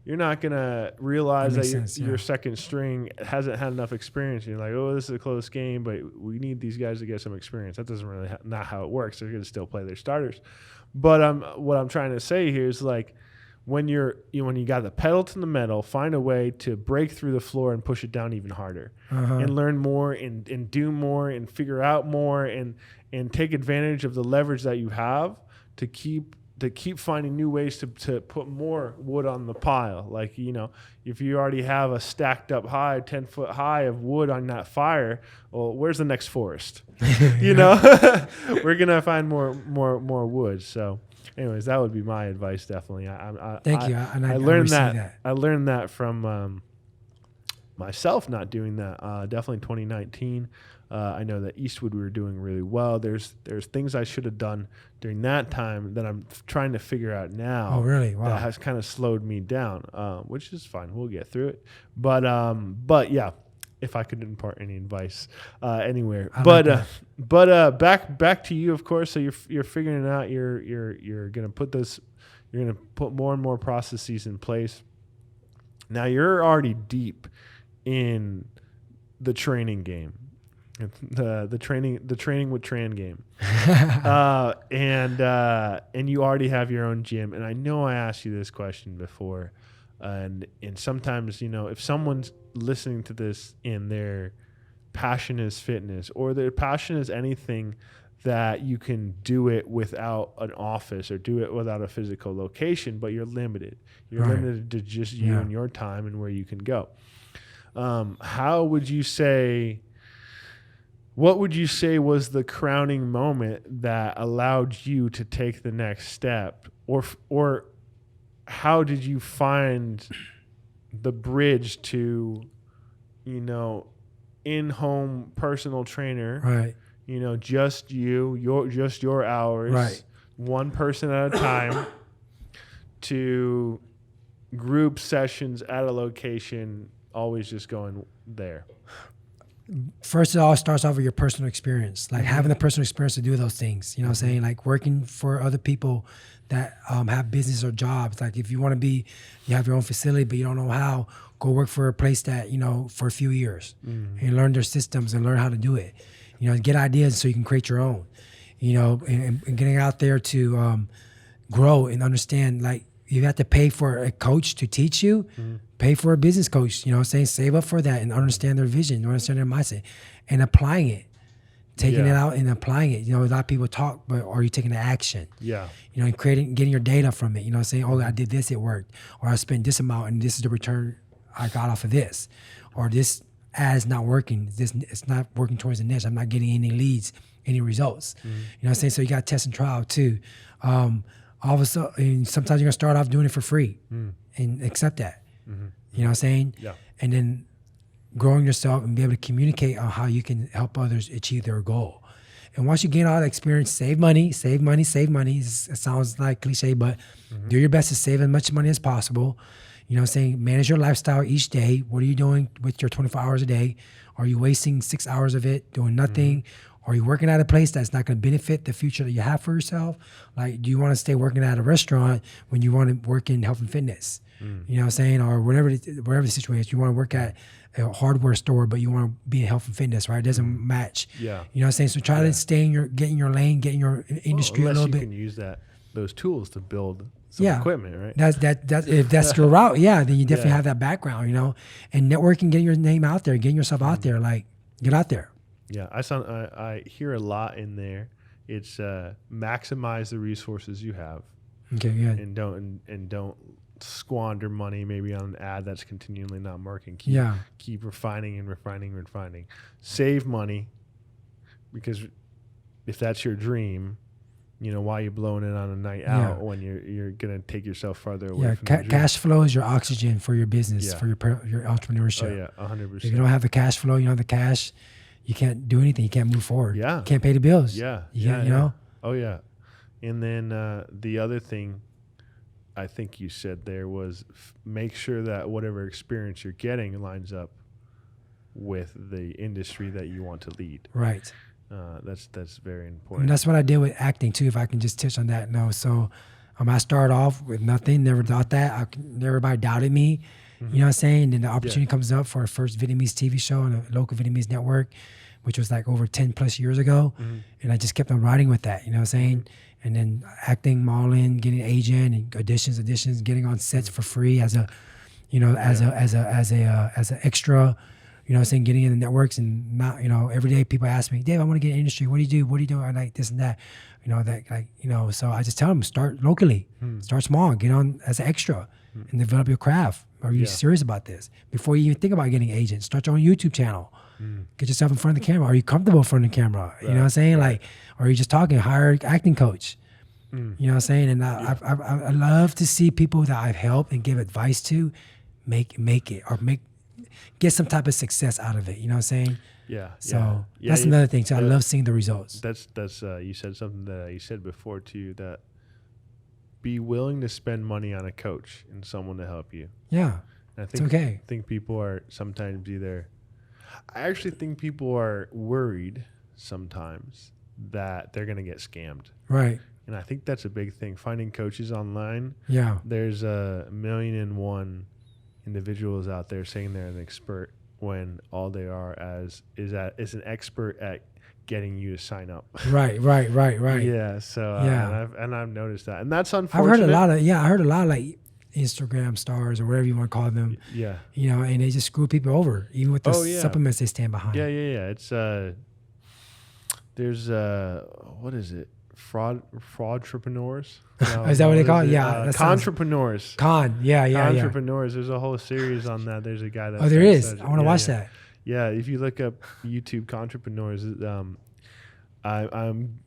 You're not gonna realize that your Yeah. second string hasn't had enough experience. And you're like, oh, this is a close game, but we need these guys to get some experience. That doesn't really not how it works. They're gonna still play their starters. But what I'm trying to say here is, like, when you got the pedal to the metal, find a way to break through the floor and push it down even harder, and learn more and do more and figure out more and take advantage of the leverage that you have to keep finding new ways to put more wood on the pile. Like, if you already have a stacked up 10-foot high of wood on that fire, well, where's the next forest? We're gonna find more wood. So anyways, that would be my advice. Definitely. Thank you. I learned that. I learned that from myself, not doing that. Definitely 2019. I know that Eastwood, we were doing really well. There's things I should have done during that time that I'm trying to figure out now. Oh, really? Wow. That has kind of slowed me down, which is fine. We'll get through it. But yeah, if I could impart any advice anywhere. Back to you, of course. So you're figuring it out. You're gonna put more and more processes in place. Now you're already deep in the training game. The training with Tran game, and you already have your own gym. And I know I asked you this question before, and sometimes, if someone's listening to this and their passion is fitness, or their passion is anything that you can do it without an office or do it without a physical location, but you're limited. You're limited to just you and your time and where you can go. What would you say was the crowning moment that allowed you to take the next step? Or how did you find the bridge to, in-home personal trainer. Right. You know, just your hours. Right. One person at a time. To group sessions at a location, always just going there. First, it all starts off with your personal experience, like having the personal experience to do those things. You know what I'm saying? Like working for other people that have business or jobs. Like if you want to you have your own facility, but you don't know how, go work for a place that, you know, for a few years and learn their systems and learn how to do it. You know, get ideas so you can create your own, you know, and getting out there to grow and understand, like, you have to pay for a coach to teach you, pay for a business coach, you know what I'm saying? Save up for that and understand their vision, understand their mindset, and applying it, taking it out and applying it. You know, a lot of people talk, but are you taking the action? Yeah. You know, and getting your data from it, you know what I'm saying? Oh, I did this, it worked. Or I spent this amount and this is the return I got off of this. Or this ad is not working. It's not working towards the niche. I'm not getting any leads, any results. You know what I'm saying? So you got to test and trial too. All of a sudden, sometimes you're gonna start off doing it for free and accept that. You know what I'm saying? Yeah. And then growing yourself and be able to communicate on how you can help others achieve their goal. And once you gain all that experience, save money. It sounds like cliche, but do your best to save as much money as possible. You know what I'm saying? Manage your lifestyle each day. What are you doing with your 24 hours a day? Are you wasting 6 hours of it doing nothing? Are you working at a place that's not going to benefit the future that you have for yourself? Like, do you want to stay working at a restaurant when you want to work in health and fitness? You know what I'm saying? Or whatever the situation is. You want to work at a hardware store, but you want to be in health and fitness, right? It doesn't match. Yeah. You know what I'm saying? So try to stay get in your lane, get in your industry a little bit. Unless you can use those tools to build some equipment, right? That's if that's your route, then you definitely have that background, you know? And networking, getting your name out there, getting yourself out there, like, get out there. Yeah, I hear a lot in there. It's maximize the resources you have. Okay, good. And don't squander money maybe on an ad that's continually not working. Keep refining and refining. Save money, because if that's your dream, you know, why are you blowing it on a night out when you're gonna take yourself farther away from your dream? Cash flow is your oxygen for your business, for your entrepreneurship. Oh yeah, 100%. If you don't have the cash flow, you don't have the cash, you can't do anything. You can't move forward. Yeah. You can't pay the bills. Yeah. You know? Oh, yeah. And then the other thing I think you said there was make sure that whatever experience you're getting lines up with the industry that you want to lead. Right. That's very important. And that's what I did with acting too, if I can just touch on that. No. So I started off with nothing, never thought that. Everybody doubted me. You know what I'm saying? And then the opportunity comes up for our first Vietnamese TV show on a local Vietnamese network, which was like over 10 plus years ago. And I just kept on riding with that, you know what I'm saying? And then acting, modeling, getting an agent and auditions, getting on sets for free as a, you know, as an extra, you know what I'm saying, getting in the networks. And not, you know, every day people ask me, Dave, I want to get in the industry. What do you do? What do you do? I like this and that, you know, that, like, you know, so I just tell them, start locally, start small, get on as an extra and develop your craft. Are you serious about this? Before you even think about getting agents, start your own YouTube channel. Get yourself in front of the camera. Are you comfortable in front of the camera? You know what I'm saying? Like, or are you just talking? Hire an acting coach. You know what I'm saying? And I love to see people that I've helped and give advice to make it or get some type of success out of it. You know what I'm saying? Yeah. So that's another thing too. I love seeing the results. That's you said something that you said before too, that be willing to spend money on a coach and someone to help you. Yeah. And I think, I think people are sometimes I actually think people are worried sometimes that they're going to get scammed. Right. And I think that's a big thing. Finding coaches online. Yeah. There's 1,000,001 individuals out there saying they're an expert when all they are is an expert at getting you to sign up. Right. Yeah. So I've noticed that, and that's unfortunate. I heard a lot of like Instagram stars or whatever you want to call them. Yeah. You know, and they just screw people over, even with the supplements they stand behind. Yeah. It's there's what is it? Fraud entrepreneurs. No, is that what they call it? Yeah. Entrepreneurs. Entrepreneurs. There's a whole series on that. There's a guy that. Oh, there is. I want to watch that. Yeah, if you look up YouTube entrepreneurs, I'm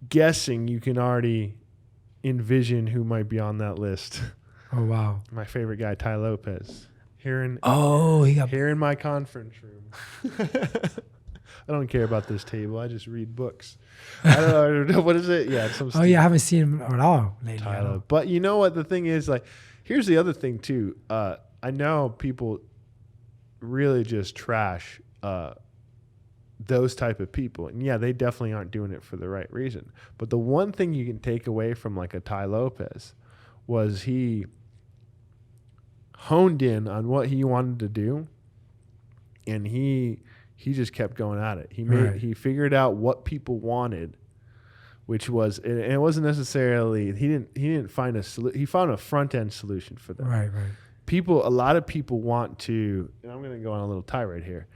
guessing you can already envision who might be on that list. Oh, wow. My favorite guy, Ty Lopez. here in Here in my conference room. I don't care about this table. I just read books. I don't know. What is it? Yeah. I haven't seen him at all lately. Tyler. But you know what? The thing is, like, here's the other thing too. I know people really just trash those type of people. And yeah, they definitely aren't doing it for the right reason. But the one thing you can take away from like a Ty Lopez was he honed in on what he wanted to do, and he just kept going at it. He figured out what people wanted, which was, and it wasn't necessarily, he didn't find he found a front end solution for them. Right. A lot of people want to, and I'm going to go on a little tirade here.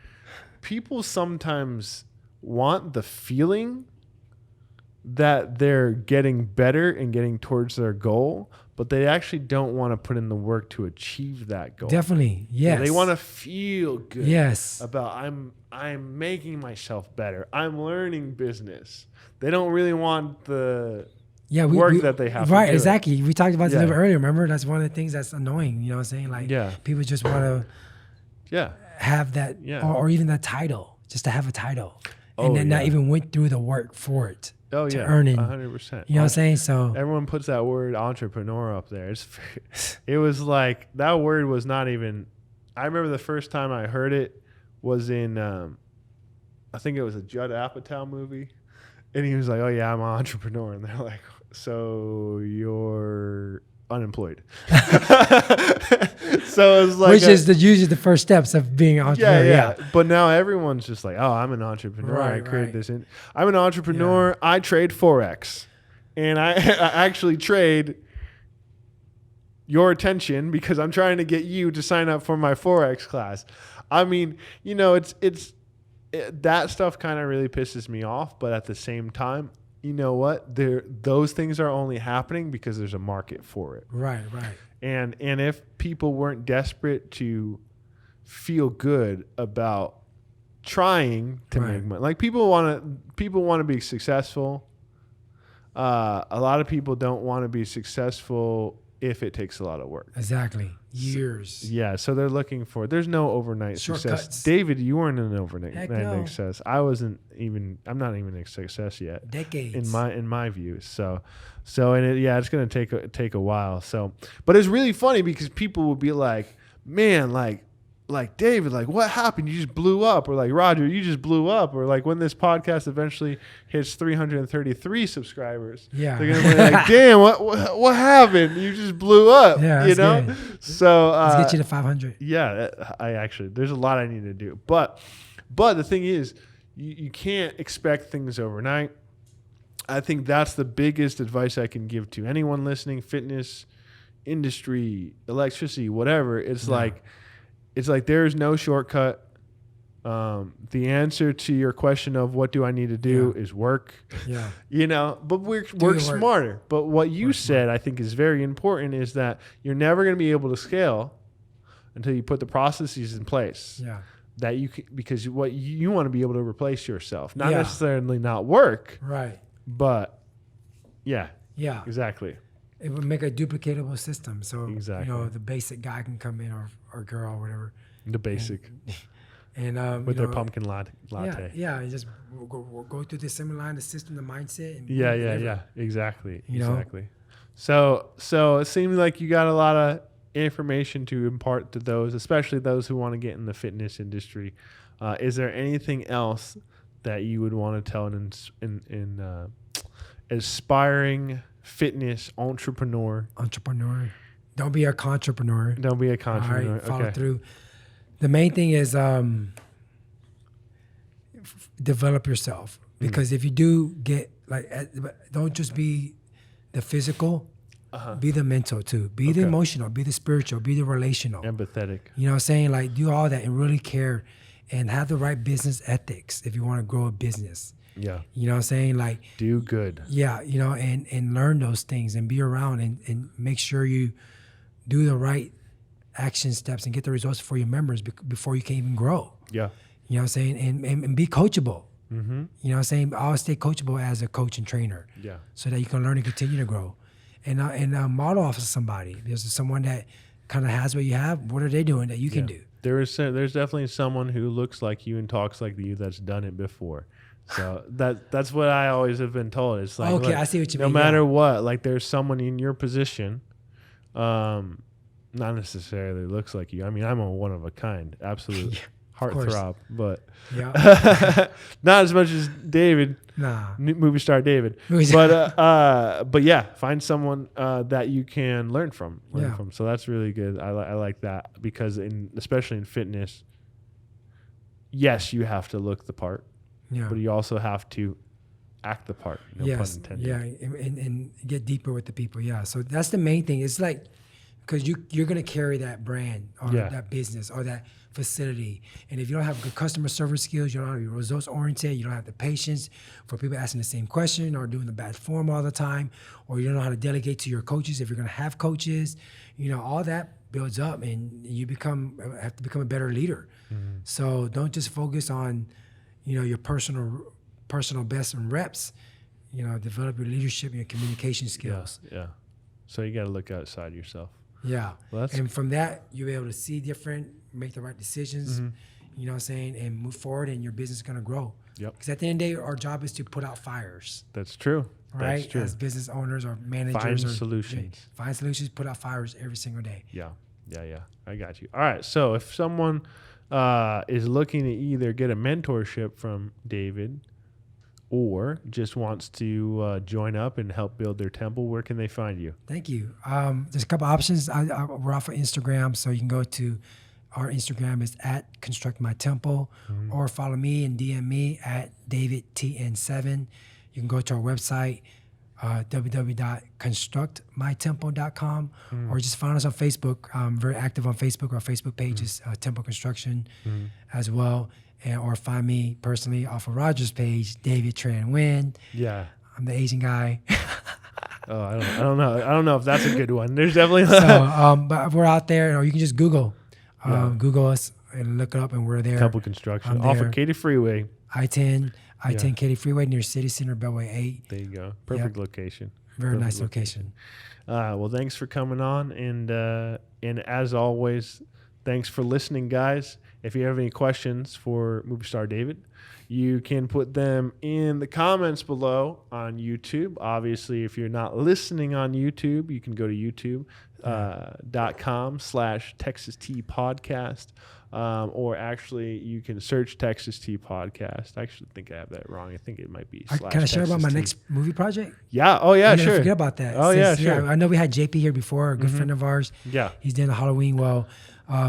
People sometimes want the feeling that they're getting better and getting towards their goal, but they actually don't want to put in the work to achieve that goal. Definitely, yes. They want to feel good. Yes. About I'm making myself better. I'm learning business. They don't really want the work that they have to do. Right, exactly. We talked about this a little earlier, remember? That's one of the things that's annoying, you know what I'm saying? Like, people just want to have that, or even that title, just to have a title. And then not even went through the work for it. To earn it. 100%. You know what I'm saying? So everyone puts that word entrepreneur up there. It was like, that word was not even, I remember the first time I heard it was in, I think it was a Judd Apatow movie. And he was like, oh yeah, I'm an entrepreneur. And they're like, so you're unemployed. So it was like, which is usually the first steps of being an entrepreneur. Yeah. But now everyone's just like, oh, I'm an entrepreneur. Right, I created this. I'm an entrepreneur. I trade Forex, and I actually trade your attention because I'm trying to get you to sign up for my Forex class. I mean, you know, it's that stuff kind of really pisses me off. But at the same time, you know what? Those things are only happening because there's a market for it. Right. And if people weren't desperate to feel good about trying to make money, like people want to be successful. A lot of people don't want to be successessful if it takes a lot of work. Exactly. Years. So they're looking for, there's no overnight success. David, you weren't an overnight success. I'm not even a success yet. Decades. In my view. So it's going to take a while. So, but it's really funny because people will be like, man, like David, like what happened? You just blew up. Or like, Roger, you just blew up. Or like when this podcast eventually hits 333 subscribers, they're going to be like, damn, what happened? You just blew up, you know? Good. So let's get you to 500. Yeah, there's a lot I need to do. But the thing is, you can't expect things overnight. I think that's the biggest advice I can give to anyone listening, fitness, industry, electricity, whatever. It's like there is no shortcut. The answer to your question of what do I need to do is work. Yeah. You know, but work smarter. But what you said, I think, is very important, is that you're never going to be able to scale until you put the processes in place. Yeah. That you can, because what you want to be able to replace yourself, not necessarily not work. Right. But yeah. Exactly. It would make a duplicatable system. So, you know, the basic guy can come in or girl or whatever. The basic. And with their pumpkin latte. Yeah. You just go through the similar line, the system, the mindset. And Exactly. Exactly. So it seems like you got a lot of information to impart to those, especially those who want to get in the fitness industry. Is there anything else that you would want to tell an aspiring fitness entrepreneur? Don't be a contrepreneur. Don't be a contrepreneur. All right, follow through. The main thing is develop yourself, because if you do get don't just be the physical, be the mental too, be the emotional, be the spiritual, be the relational, empathetic. You know what I'm saying? Like, do all that and really care and have the right business ethics if you want to grow a business. Yeah. You know what I'm saying? Like, do good. Yeah, you know, and learn those things and be around and make sure you do the right action steps and get the results for your members before you can even grow. Yeah. You know what I'm saying? And be coachable. Mm-hmm. You know what I'm saying? Always stay coachable as a coach and trainer. Yeah. So that you can learn and continue to grow. And model off of somebody. There's someone that kind of has what you have. What are they doing that you can do? There's definitely someone who looks like you and talks like you that's done it before. So that's what I always have been told. It's like, Okay, look, I see what you no mean. matter what, like there's someone in your position, not necessarily looks like you. I mean, I'm a one of a kind, absolute heartthrob, but not as much as David, movie star David. But yeah, find someone that you can learn from. So that's really good. I like that because especially in fitness, yes, you have to look the part. Yeah. But you also have to act the part. No pun intended. Yeah, and get deeper with the people. Yeah, so that's the main thing. It's like, because you're going to carry that brand or that business or that facility. And if you don't have good customer service skills, you don't have your results oriented, you don't have the patience for people asking the same question or doing the bad form all the time, or you don't know how to delegate to your coaches if you're going to have coaches, all that builds up and you have to become a better leader. Mm-hmm. So don't just focus on your personal best and reps, develop your leadership and your communication skills. Yeah. So you got to look outside yourself. Yeah. Well, and from that, you'll be able to see different, make the right decisions, you know what I'm saying, and move forward, and your business is going to grow. Yep. Because at the end of the day, our job is to put out fires. That's true. Right? That's true. As business owners or managers. Find solutions, put out fires every single day. Yeah. I got you. All right. So if someone is looking to either get a mentorship from David or just wants to join up and help build their temple, where can they find you? Thank you. There's a couple options. We're off of Instagram, so you can go to our Instagram is at Construct My Temple, or follow me and DM me at DavidTN7. You can go to our website, www.constructmytemple.com, or just find us on Facebook. I'm very active on Facebook. Our Facebook page is Temple Construction as well. Or find me personally off of Roger's page, David Tran Nguyen. Yeah. I'm the Asian guy. Oh, I don't know. I don't know if that's a good one. There's definitely but we're out there, or you can just Google us and look it up, and we're there. Temple Construction off of Katy Freeway. I-10 Katy Freeway near City Center, Beltway 8. There you go. Perfect location. Very nice location. Well, thanks for coming on, and as always, thanks for listening, guys. If you have any questions for Movie Star David, you can put them in the comments below on YouTube. Obviously, if you're not listening on YouTube, you can go to youtube.com/Texas Tea Podcast. Or actually, you can search Texas Tea Podcast. I actually think I have that wrong. I think it might be /. Can I share about my next movie project? Yeah. Oh, yeah, sure. Forget about that. Oh, yeah, sure. I know we had JP here before, a good friend of ours. Yeah. He's doing the Halloween. Well,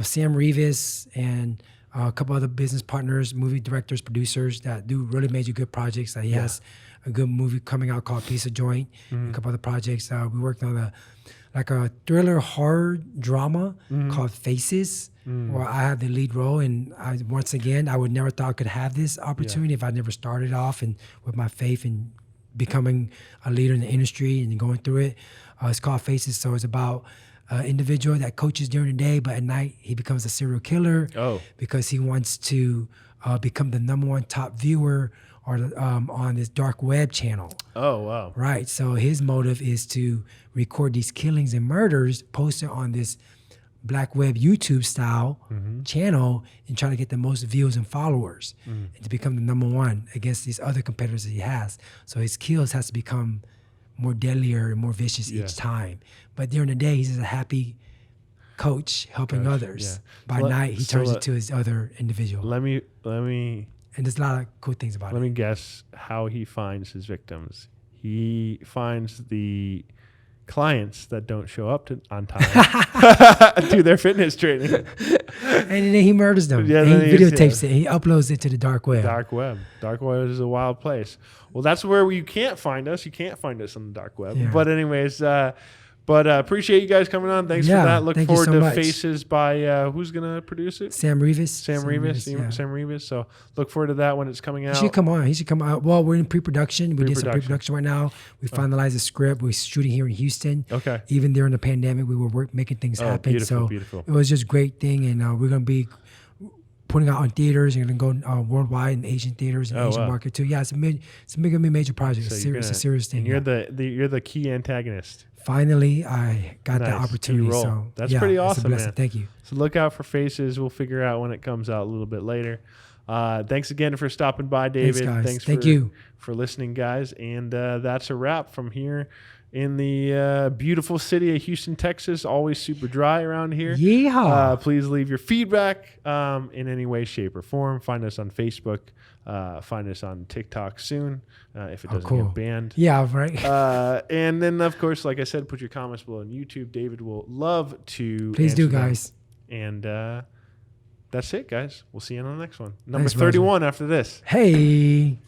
Sam Rivas and a couple other business partners, movie directors, producers that do really major good projects. He has a good movie coming out called Piece of Joint, a couple other projects. We worked on a thriller horror drama called Faces, where I have the lead role. And once again, I would never thought I could have this opportunity if I never started off and with my faith in becoming a leader in the industry and going through it. It's called Faces, so it's about an individual that coaches during the day, but at night he becomes a serial killer because he wants to become the #1 top viewer on this dark web channel. Oh, wow. Right. So his motive is to record these killings and murders, post it on this black web YouTube style channel, and try to get the most views and followers and to become the #1 against these other competitors that he has. So his kills has to become more deadlier and more vicious each time. But during the day, he's just a happy coach helping others. By night, he turns into his other individual. Let me. And there's a lot of cool things about it. Let me guess how he finds his victims. He finds the clients that don't show up on time to their fitness training. And then he murders them. Yeah, and he videotapes it. And he uploads it to the dark web. Dark web is a wild place. Well, that's where you can't find us. You can't find us on the dark web. Yeah. But anyways, appreciate you guys coming on. Thanks for that. Look forward to Faces by who's going to produce it? Sam Rivas. Sam Rivas. So look forward to that when it's coming out. He should come out. Well, we're in pre-production. We did some pre-production right now. We finalized the script. We're shooting here in Houston. Okay. Even during the pandemic, we were making things happen. Beautiful. It was just a great thing. And we're going to be putting out on theaters. You're gonna go worldwide in Asian theaters and Asian wow. market too. Yeah, it's gonna be a major project. So It's a serious thing. And you're the key antagonist. Finally, I got that Nice. opportunity. Key role. So That's pretty It's a awesome, blessing. man. Thank you. So look out for Faces. We'll figure out when it comes out a little bit later. Thanks again for stopping by, David. Thanks, guys. Thank you for listening, guys. And that's a wrap from here in the beautiful city of Houston, Texas. Always super dry around here. Yeehaw. Please leave your feedback in any way, shape, or form. Find us on Facebook. Find us on TikTok soon if it doesn't get banned. Yeah, right. And then, of course, like I said, put your comments below on YouTube. David will love to Please do, answer them. guys. And that's it, guys. We'll see you on the next one. Number Thanks, 31 after this. Hey.